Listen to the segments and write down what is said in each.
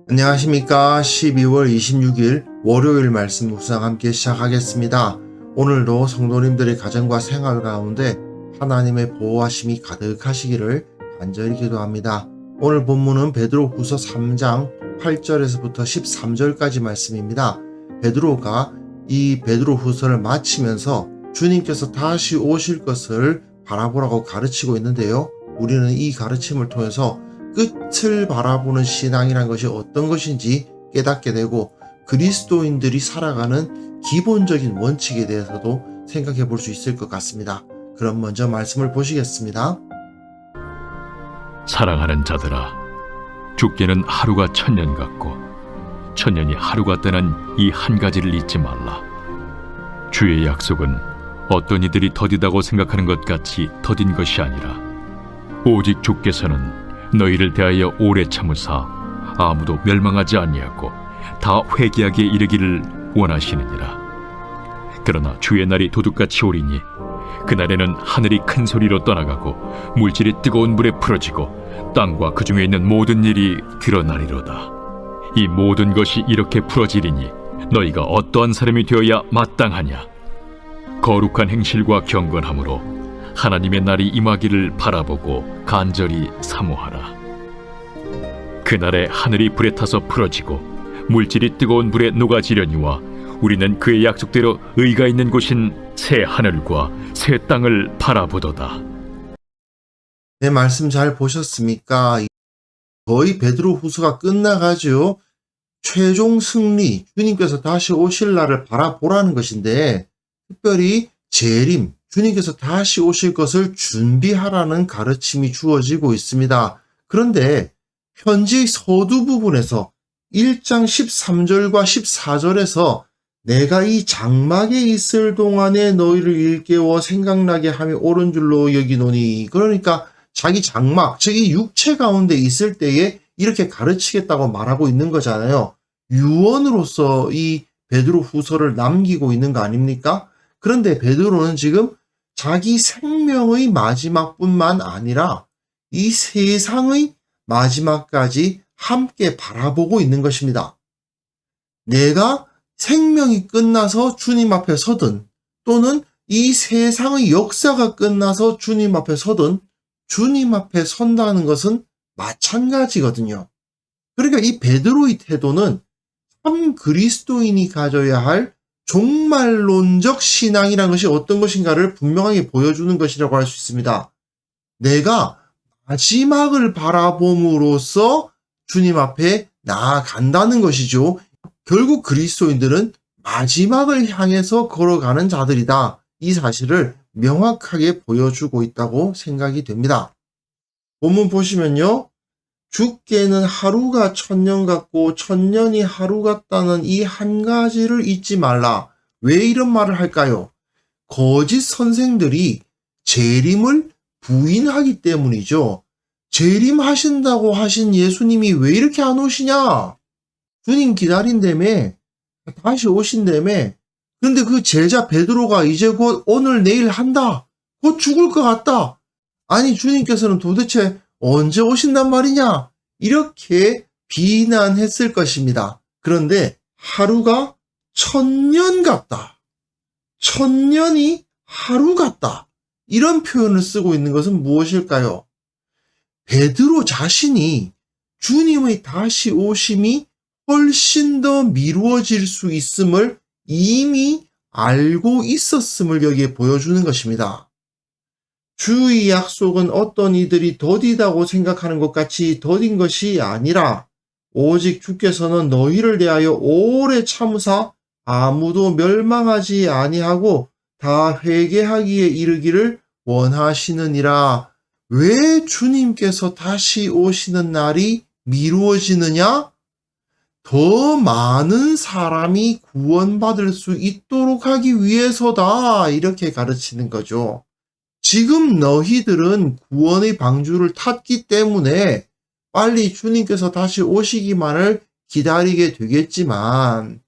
안녕하십니까. 12월 26일 월요일 말씀 묵상 함께 시작하겠습니다. 오늘도 성도님들의 가정과 생활 가운데 하나님의 보호하심이 가득하시기를 간절히 기도합니다. 오늘 본문은 베드로후서 3장 8절에서부터 13절까지 말씀입니다. 베드로가 이 베드로후서를 마치면서 주님께서 다시 오실 것을 바라보라고 가르치고 있는데요. 우리는 이 가르침을 통해서 끝을 바라보는 신앙이란 것이 어떤 것인지 깨닫게 되고 그리스도인들이 살아가는 기본적인 원칙에 대해서도 생각해 볼 수 있을 것 같습니다. 그럼 먼저 말씀을 보시겠습니다. 사랑하는 자들아, 죽게는 하루가 천년 같고 천년이 하루 같다는 이 한 가지를 잊지 말라. 주의 약속은 어떤 이들이 더디다고 생각하는 것 같이 더딘 것이 아니라 오직 주께서는 너희를 대하여 오래 참으사 아무도 멸망하지 아니하고 다 회개하게 이르기를 원하시느니라. 그러나 주의 날이 도둑같이 오리니 그날에는 하늘이 큰 소리로 떠나가고 물질이 뜨거운 불에 풀어지고 땅과 그 중에 있는 모든 일이 드러나리로다. 이 모든 것이 이렇게 풀어지리니 너희가 어떠한 사람이 되어야 마땅하냐? 거룩한 행실과 경건함으로 하나님의 날이 임하기를 바라보고 간절히 사모하라. 그날에 하늘이 불에 타서 풀어지고 물질이 뜨거운 불에 녹아지려니와 우리는 그의 약속대로 의가 있는 곳인 새 하늘과 새 땅을 바라보도다. 네, 말씀 잘 보셨습니까? 거의 베드로후서가 끝나가죠. 최종 승리, 주님께서 다시 오실 날을 바라보라는 것인데 특별히 재림, 주님께서 다시 오실 것을 준비하라는 가르침이 주어지고 있습니다. 그런데 편지 서두 부분에서 1장 13절과 14절에서 내가 이 장막에 있을 동안에 너희를 일깨워 생각나게 함이 옳은 줄로 여기노니, 그러니까 자기 장막, 즉 이 육체 가운데 있을 때에 이렇게 가르치겠다고 말하고 있는 거잖아요. 유언으로서 이 베드로 후서를 남기고 있는 거 아닙니까? 그런데 베드로는 지금 자기 생명의 마지막뿐만 아니라 이 세상의 마지막까지 함께 바라보고 있는 것입니다. 내가 생명이 끝나서 주님 앞에 서든 또는 이 세상의 역사가 끝나서 주님 앞에 서든 주님 앞에 선다는 것은 마찬가지거든요. 그러니까 이 베드로의 태도는 참 그리스도인이 가져야 할 종말론적 신앙이라는 것이 어떤 것인가를 분명하게 보여주는 것이라고 할 수 있습니다. 내가 마지막을 바라봄으로써 주님 앞에 나아간다는 것이죠. 결국 그리스도인들은 마지막을 향해서 걸어가는 자들이다. 이 사실을 명확하게 보여주고 있다고 생각이 됩니다. 본문 보시면요. 죽게는 하루가 천년 같고 천년이 하루 같다는 이 한 가지를 잊지 말라. 왜 이런 말을 할까요? 거짓 선생들이 재림을 부인하기 때문이죠. 재림하신다고 하신 예수님이 왜 이렇게 안 오시냐? 주님 기다린다며, 다시 오신다며. 그런데 그 제자 베드로가 이제 곧 오늘 내일 한다. 곧 죽을 것 같다. 아니 주님께서는 도대체 언제 오신단 말이냐? 이렇게 비난했을 것입니다. 그런데 하루가 천년 같다. 천년이 하루 같다. 이런 표현을 쓰고 있는 것은 무엇일까요? 베드로 자신이 주님의 다시 오심이 훨씬 더 미루어질 수 있음을 이미 알고 있었음을 여기에 보여주는 것입니다. 주의 약속은 어떤 이들이 더디다고 생각하는 것 같이 더딘 것이 아니라 오직 주께서는 너희를 대하여 오래 참으사 아무도 멸망하지 아니하고 다 회개하기에 이르기를 원하시느니라. 왜 주님께서 다시 오시는 날이 미루어지느냐? 더 많은 사람이 구원받을 수 있도록 하기 위해서다. 이렇게 가르치는 거죠. 지금 너희들은 구원의 방주를 탔기 때문에 빨리 주님께서 다시 오시기만을 기다리게 되겠지만,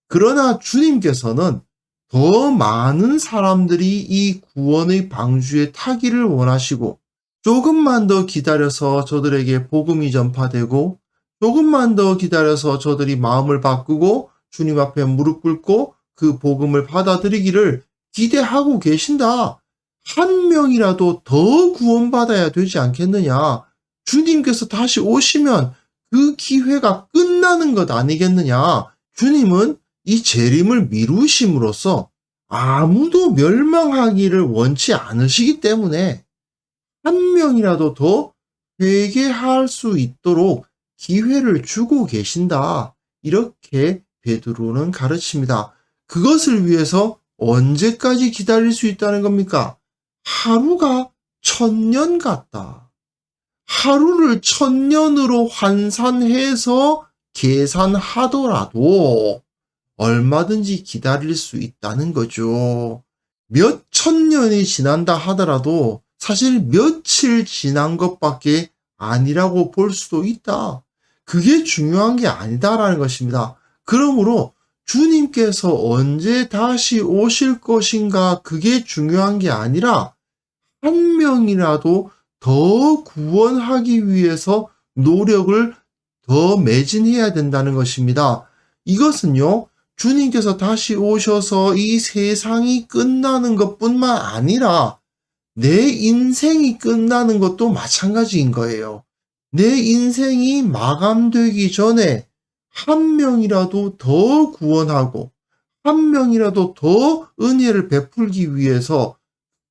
그러나 주님께서는 더 많은 사람들이 이 구원의 방주에 타기를 원하시고 조금만 더 기다려서 저들에게 복음이 전파되고 조금만 더 기다려서 저들이 마음을 바꾸고 주님 앞에 무릎 꿇고 그 복음을 받아들이기를 기대하고 계신다. 한 명이라도 더 구원받아야 되지 않겠느냐. 주님께서 다시 오시면 그 기회가 끝나는 것 아니겠느냐. 주님은 이 재림을 미루심으로써 아무도 멸망하기를 원치 않으시기 때문에 한 명이라도 더 회개할 수 있도록 기회를 주고 계신다. 이렇게 베드로는 가르칩니다. 그것을 위해서 언제까지 기다릴 수 있다는 겁니까? 하루가 1000년 같다. 하루를 1000년으로 환산해서 계산하더라도 얼마든지 기다릴 수 있다는 거죠. 몇 천 년이 지난다 하더라도 사실 며칠 지난 것밖에 아니라고 볼 수도 있다. 그게 중요한 게 아니다라는 것입니다. 그러므로 주님께서 언제 다시 오실 것인가 그게 중요한 게 아니라 한 명이라도 더 구원하기 위해서 노력을 더 매진해야 된다는 것입니다. 이것은요, 주님께서 다시 오셔서 이 세상이 끝나는 것뿐만 아니라 내 인생이 끝나는 것도 마찬가지인 거예요. 내 인생이 마감되기 전에 한 명이라도 더 구원하고 한 명이라도 더 은혜를 베풀기 위해서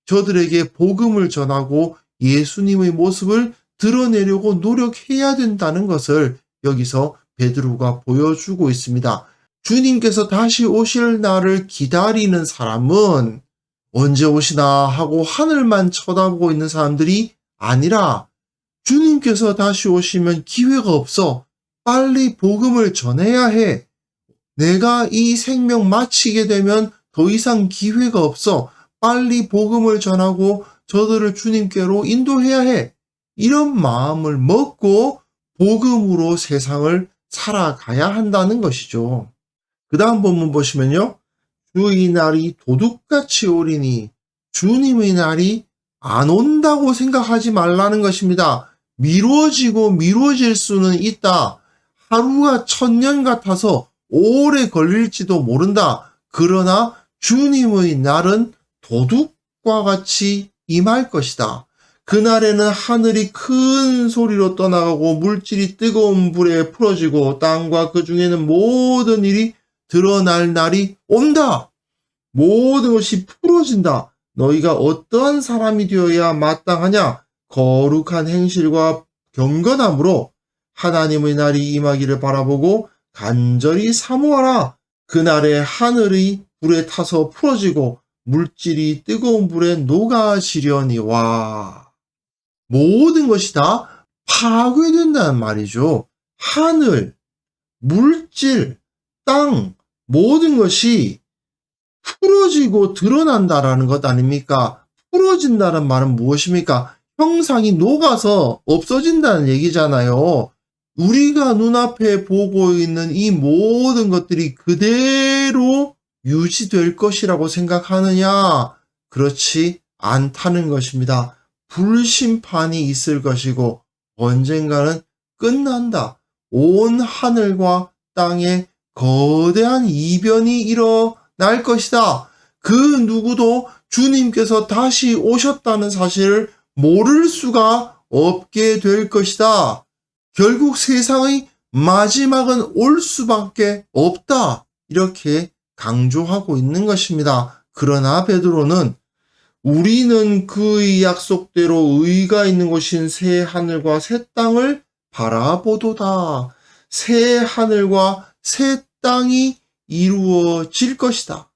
저들에게 복음을 전하고 예수님의 모습을 드러내려고 노력해야 된다는 것을 여기서 베드로가 보여주고 있습니다. 주님께서 다시 오실 날을 기다리는 사람은 언제 오시나 하고 하늘만 쳐다보고 있는 사람들이 아니라 주님께서 다시 오시면 기회가 없어. 빨리 복음을 전해야 해. 내가 이 생명 마치게 되면 더 이상 기회가 없어. 빨리 복음을 전하고 저들을 주님께로 인도해야 해. 이런 마음을 먹고 복음으로 세상을 살아가야 한다는 것이죠. 그 다음 본문 보시면요. 주의 날이 도둑같이 오리니 주님의 날이 안 온다고 생각하지 말라는 것입니다. 미뤄지고 미뤄질 수는 있다. 하루가 1000년 같아서 오래 걸릴지도 모른다. 그러나 주님의 날은 도둑과 같이 임할 것이다. 그날에는 하늘이 큰 소리로 떠나가고 물질이 뜨거운 불에 풀어지고 땅과 그 중에는 모든 일이 드러날 날이 온다. 모든 것이 풀어진다. 너희가 어떠한 사람이 되어야 마땅하냐? 거룩한 행실과 경건함으로 하나님의 날이 임하기를 바라보고 간절히 사모하라. 그날에 하늘이 불에 타서 풀어지고 물질이 뜨거운 불에 녹아지려니와. 모든 것이 다 파괴된다는 말이죠. 하늘, 물질, 땅, 모든 것이 풀어지고 드러난다라는 것 아닙니까? 풀어진다는 말은 무엇입니까? 형상이 녹아서 없어진다는 얘기잖아요. 우리가 눈앞에 보고 있는 이 모든 것들이 그대로 유지될 것이라고 생각하느냐? 그렇지 않다는 것입니다. 불심판이 있을 것이고 언젠가는 끝난다. 온 하늘과 땅에 거대한 이변이 일어날 것이다. 그 누구도 주님께서 다시 오셨다는 사실을 모를 수가 없게 될 것이다. 결국 세상의 마지막은 올 수밖에 없다. 이렇게 강조하고 있는 것입니다. 그러나 베드로는 우리는 그의 약속대로 의가 있는 곳인 새 하늘과 새 땅을 바라보도다. 새 하늘과 새 땅이 이루어질 것이다.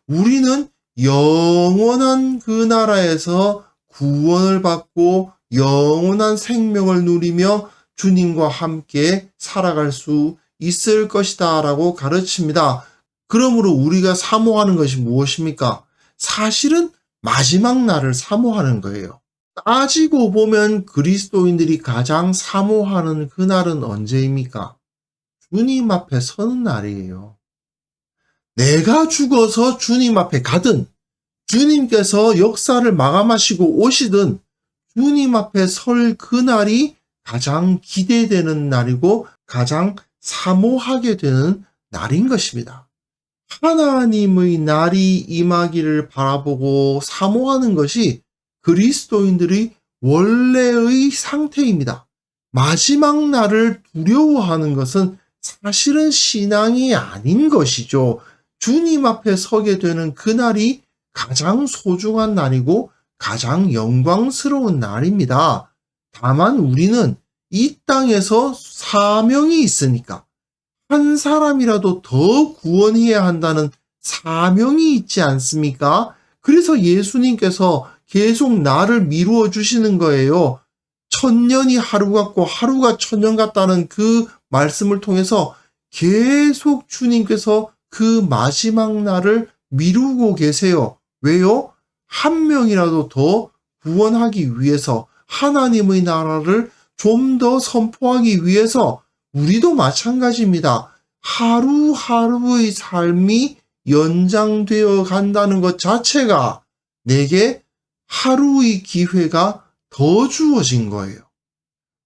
우리는 영원한 그 나라에서 구원을 받고 영원한 생명을 누리며 주님과 함께 살아갈 수 있을 것이다 라고 가르칩니다. 그러므로 우리가 사모하는 것이 무엇입니까? 사실은 마지막 날을 사모하는 거예요. 따지고 보면 그리스도인들이 가장 사모하는 그날은 언제입니까? 주님 앞에 서는 날이에요. 내가 죽어서 주님 앞에 가든 주님께서 역사를 마감하시고 오시든 주님 앞에 설 그날이 가장 기대되는 날이고 가장 사모하게 되는 날인 것입니다. 하나님의 날이 임하기를 바라보고 사모하는 것이 그리스도인들의 원래의 상태입니다. 마지막 날을 두려워하는 것은 사실은 신앙이 아닌 것이죠. 주님 앞에 서게 되는 그날이 가장 소중한 날이고 가장 영광스러운 날입니다. 다만 우리는 이 땅에서 사명이 있으니까 한 사람이라도 더 구원해야 한다는 사명이 있지 않습니까? 그래서 예수님께서 계속 나를 미루어 주시는 거예요. 천년이 하루 같고 하루가 천년 같다는 그 말씀을 통해서 계속 주님께서 그 마지막 날을 미루고 계세요. 왜요? 한 명이라도 더 구원하기 위해서, 하나님의 나라를 좀 더 선포하기 위해서. 우리도 마찬가지입니다. 하루하루의 삶이 연장되어 간다는 것 자체가 내게 하루의 기회가 더 주어진 거예요.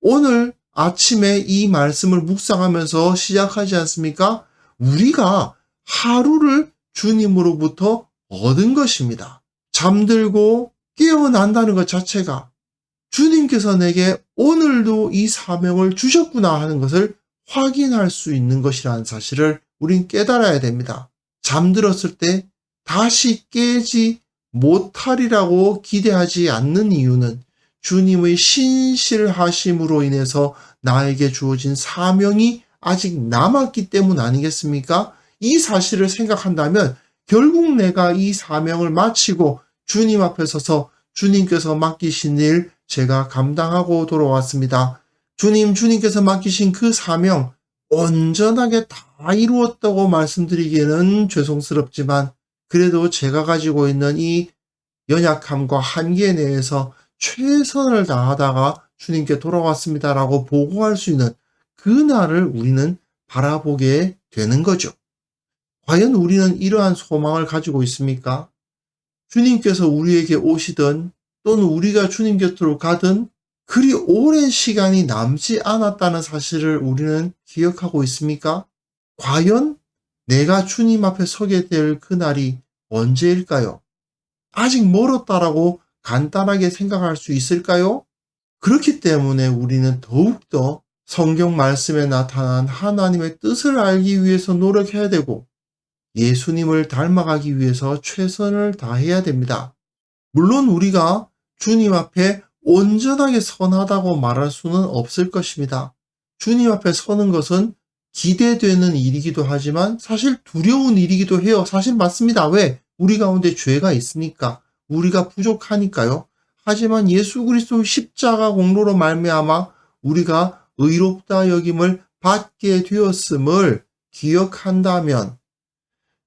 오늘 아침에 이 말씀을 묵상하면서 시작하지 않습니까? 우리가 하루를 주님으로부터 얻은 것입니다. 잠들고 깨어난다는 것 자체가 주님께서 내게 오늘도 이 사명을 주셨구나 하는 것을 확인할 수 있는 것이라는 사실을 우린 깨달아야 됩니다. 잠들었을 때 다시 깨지 못하리라고 기대하지 않는 이유는 주님의 신실하심으로 인해서 나에게 주어진 사명이 아직 남았기 때문 아니겠습니까? 이 사실을 생각한다면 결국 내가 이 사명을 마치고 주님 앞에 서서 주님께서 맡기신 일 제가 감당하고 돌아왔습니다. 주님께서 맡기신 그 사명 온전하게 다 이루었다고 말씀드리기에는 죄송스럽지만 그래도 제가 가지고 있는 이 연약함과 한계 내에서 최선을 다하다가 주님께 돌아왔습니다라고 보고할 수 있는 그날을 우리는 바라보게 되는 거죠. 과연 우리는 이러한 소망을 가지고 있습니까? 주님께서 우리에게 오시든 또는 우리가 주님 곁으로 가든 그리 오랜 시간이 남지 않았다는 사실을 우리는 기억하고 있습니까? 과연 내가 주님 앞에 서게 될 그날이 언제일까요? 아직 멀었다라고 간단하게 생각할 수 있을까요? 그렇기 때문에 우리는 더욱더 성경 말씀에 나타난 하나님의 뜻을 알기 위해서 노력해야 되고 예수님을 닮아가기 위해서 최선을 다해야 됩니다. 물론 우리가 주님 앞에 온전하게 선하다고 말할 수는 없을 것입니다. 주님 앞에 서는 것은 기대되는 일이기도 하지만 사실 두려운 일이기도 해요. 사실 맞습니다. 왜? 우리 가운데 죄가 있으니까, 우리가 부족하니까요. 하지만 예수 그리스도의 십자가 공로로 말미암아 우리가 의롭다 여김을 받게 되었음을 기억한다면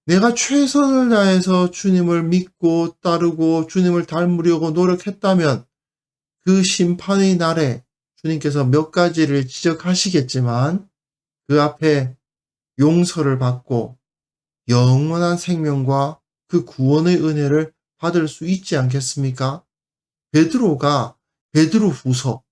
내가 최선을 다해서 주님을 믿고 따르고 주님을 닮으려고 노력했다면 그 심판의 날에 주님께서 몇 가지를 지적하시겠지만 그 앞에 용서를 받고 영원한 생명과 그 구원의 은혜를 받을 수 있지 않겠습니까? 베드로가 베드로후서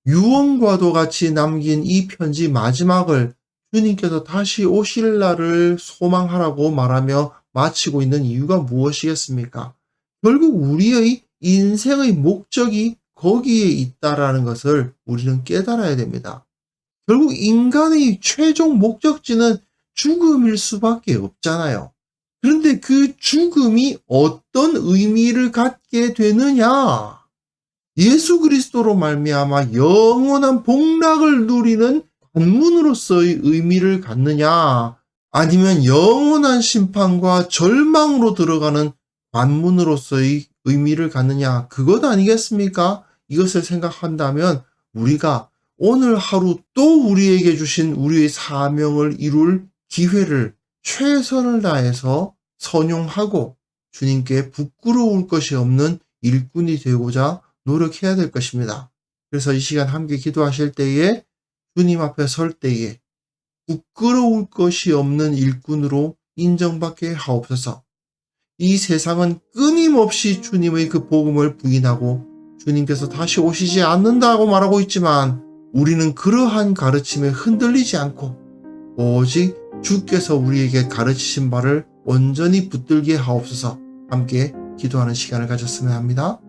유언과도 같이 남긴 이 편지 마지막을 주님께서 다시 오실 날을 소망하라고 말하며 마치고 있는 이유가 무엇이겠습니까? 결국 우리의 인생의 목적이 거기에 있다라는 것을 우리는 깨달아야 됩니다. 결국 인간의 최종 목적지는 죽음일 수밖에 없잖아요. 그런데 그 죽음이 어떤 의미를 갖게 되느냐? 예수 그리스도로 말미암아 영원한 복락을 누리는 관문으로서의 의미를 갖느냐? 아니면 영원한 심판과 절망으로 들어가는 관문으로서의 의미를 갖느냐? 그것 아니겠습니까? 이것을 생각한다면 우리가 오늘 하루 또 우리에게 주신 우리의 사명을 이룰 기회를 최선을 다해서 선용하고 주님께 부끄러울 것이 없는 일꾼이 되고자 노력해야 될 것입니다. 그래서 이 시간 함께 기도하실 때에 주님 앞에 설 때에 부끄러울 것이 없는 일꾼으로 인정받게 하옵소서. 이 세상은 끊임없이 주님의 그 복음을 부인하고 주님께서 다시 오시지 않는다고 말하고 있지만 우리는 그러한 가르침에 흔들리지 않고 오직 주께서 우리에게 가르치신 바를 온전히 붙들게 하옵소서. 함께 기도하는 시간을 가졌으면 합니다.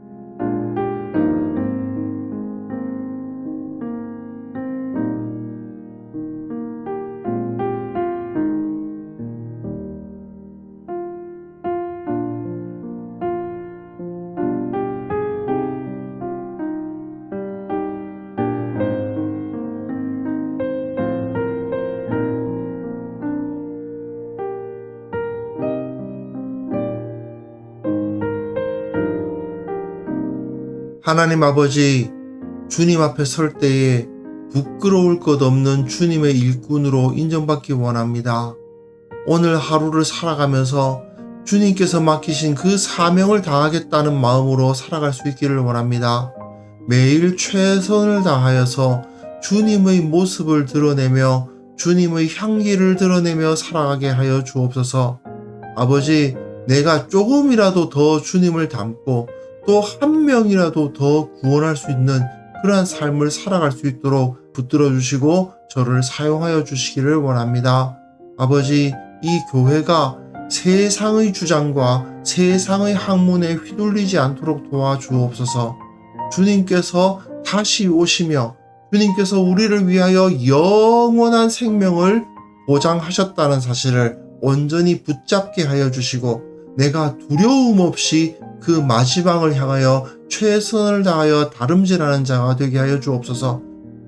하나님 아버지, 주님 앞에 설 때에 부끄러울 것 없는 주님의 일꾼으로 인정받기 원합니다. 오늘 하루를 살아가면서 주님께서 맡기신 그 사명을 다하겠다는 마음으로 살아갈 수 있기를 원합니다. 매일 최선을 다하여서 주님의 모습을 드러내며 주님의 향기를 드러내며 살아가게 하여 주옵소서. 아버지, 내가 조금이라도 더 주님을 닮고 또 한 명이라도 더 구원할 수 있는 그러한 삶을 살아갈 수 있도록 붙들어 주시고 저를 사용하여 주시기를 원합니다. 아버지, 이 교회가 세상의 주장과 세상의 학문에 휘둘리지 않도록 도와주옵소서. 주님께서 다시 오시며 주님께서 우리를 위하여 영원한 생명을 보장하셨다는 사실을 온전히 붙잡게 하여 주시고 내가 두려움 없이 그 마지막을 향하여 최선을 다하여 다름질하는 자가 되게 하여 주옵소서.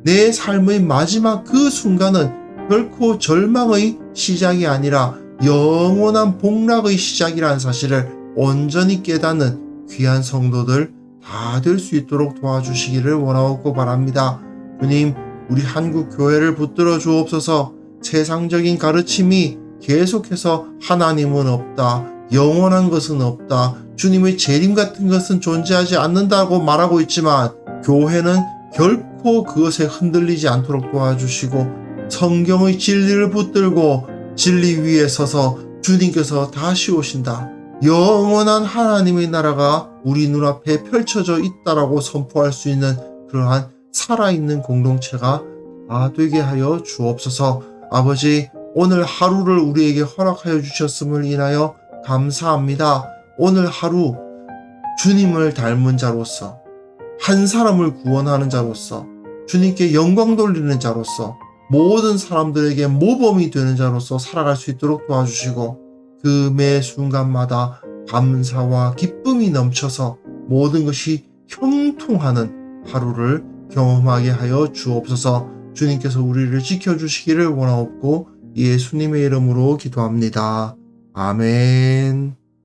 내 삶의 마지막 그 순간은 결코 절망의 시작이 아니라 영원한 복락의 시작이라는 사실을 온전히 깨닫는 귀한 성도들 다 될 수 있도록 도와주시기를 원하옵고 바랍니다. 주님, 우리 한국 교회를 붙들어 주옵소서. 세상적인 가르침이 계속해서 하나님은 없다, 영원한 것은 없다, 주님의 재림 같은 것은 존재하지 않는다고 말하고 있지만 교회는 결코 그것에 흔들리지 않도록 도와주시고 성경의 진리를 붙들고 진리 위에 서서 주님께서 다시 오신다, 영원한 하나님의 나라가 우리 눈앞에 펼쳐져 있다라고 선포할 수 있는 그러한 살아있는 공동체가 다 되게 하여 주옵소서. 아버지, 오늘 하루를 우리에게 허락하여 주셨음을 인하여 감사합니다. 오늘 하루 주님을 닮은 자로서, 한 사람을 구원하는 자로서, 주님께 영광 돌리는 자로서, 모든 사람들에게 모범이 되는 자로서 살아갈 수 있도록 도와주시고 그 매 순간마다 감사와 기쁨이 넘쳐서 모든 것이 형통하는 하루를 경험하게 하여 주옵소서. 주님께서 우리를 지켜주시기를 원하옵고 예수님의 이름으로 기도합니다. 아멘.